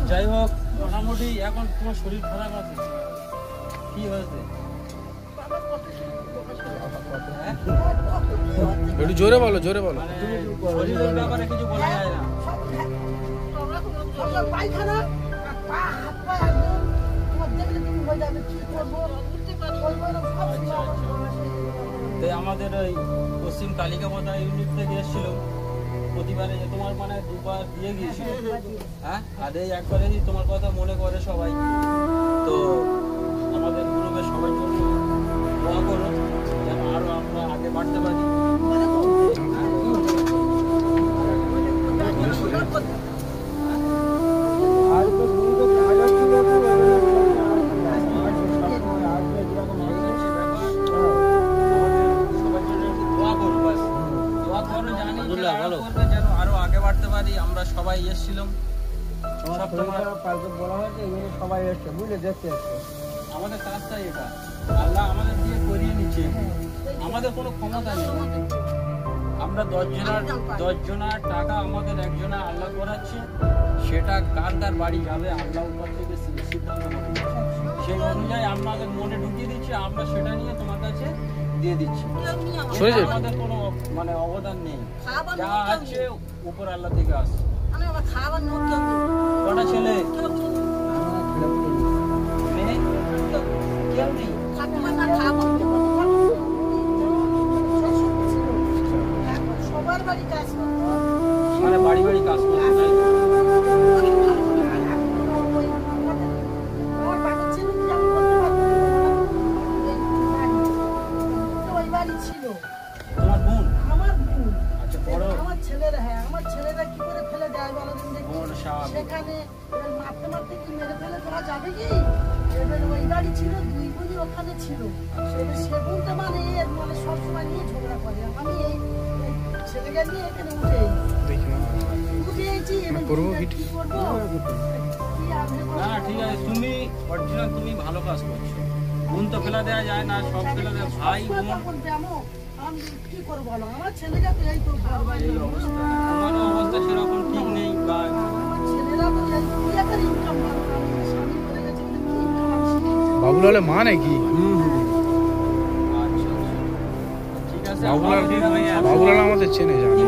যাই হোক, মোটামুটি এখন তোমার শরীর খারাপ আছে, কি হয়েছে? একটু জোরে বলো, জোরে বলো। শরীরের ব্যাপারে কিছু বলা যায় না। আমাদের ওই পশ্চিম কালিকাপদা ইউনিট থেকে এসেছিল প্রতিবারে, তোমার মানে দুবার দিয়ে গিয়েছিল, হ্যাঁ, আর এই একবারেই তোমার কথা মনে করে সবাই। তো আমাদের গ্রুপের সবাই জন্য দোয়া করো যেন আরো আমরা আগে বাড়তে পারি। যেন আরো আগে বাড়তে পারি। আমরা সবাই এসেছিলাম, সবাই এসছে, বুঝলে, দেখতে এসছে। আমাদের কাজটাই এটা, আল্লাহ আমাদের দিয়ে করিয়ে নিচ্ছে, আমাদের কোনো ক্ষমতা নেই। আমরা 10 জনার টাকা আমাদের একজনা আল্লাহ করাচ্ছে, সেটা কার কার বাড়ি যাবে আল্লাহ উপর থেকে সিদ্ধান্ত করবে। সেই অনুযায়ী আমাদের মনে ঢুকিয়ে দিচ্ছে, আমরা সেটা নিয়ে তোমার কাছে দিয়ে দিচ্ছি। আমাদের কোনো মানে অবদান নেই, যা আছে উপর আল্লাহ থেকে আসছে। কটা ছেলে মেয়ে কেউ নেই, মানে বাড়ি বাড়ি কাজ করতে। তোমার বোন? আমার বোন। আচ্ছা, বড় আমার ছেলেরা, হ্যাঁ, আমার ছেলেরা কি করে ফেলে দেয় বলো দিন দেখি। সেখানে মারতে মারতে কি মেরে ফেলে দেওয়া যাবে কি? এবার ওই বাড়ি ছিল, দুই বোনই ওখানে ছিল। এবার সে বোনটা মানে সবসময় নিয়ে ঝগড়া করে। আমি এই ছেলেকে নিয়ে এখানে উঠে এসেছি। কি করবো? না ঠিক আছে, তুমি অরিজিনাল, তুমি ভালো কাজ করছো। বোন তো ফেলা দেওয়া যায় না, সব ফেলা দেয়, ভাই বোন। আমি কি করবো বলো, আমার ছেলেটা তো এই তো এই অবস্থা, তোমারও অবস্থা সেরকম ঠিক নেই। বা ছেলেরা তো একটা ইনকাম করে, স্বামী করে গেছে, কি ইনকাম? বাবুলালে মা নাকি? আচ্ছা ঠিক আছে, বাবুলাল আমাদের চেনে, জানি।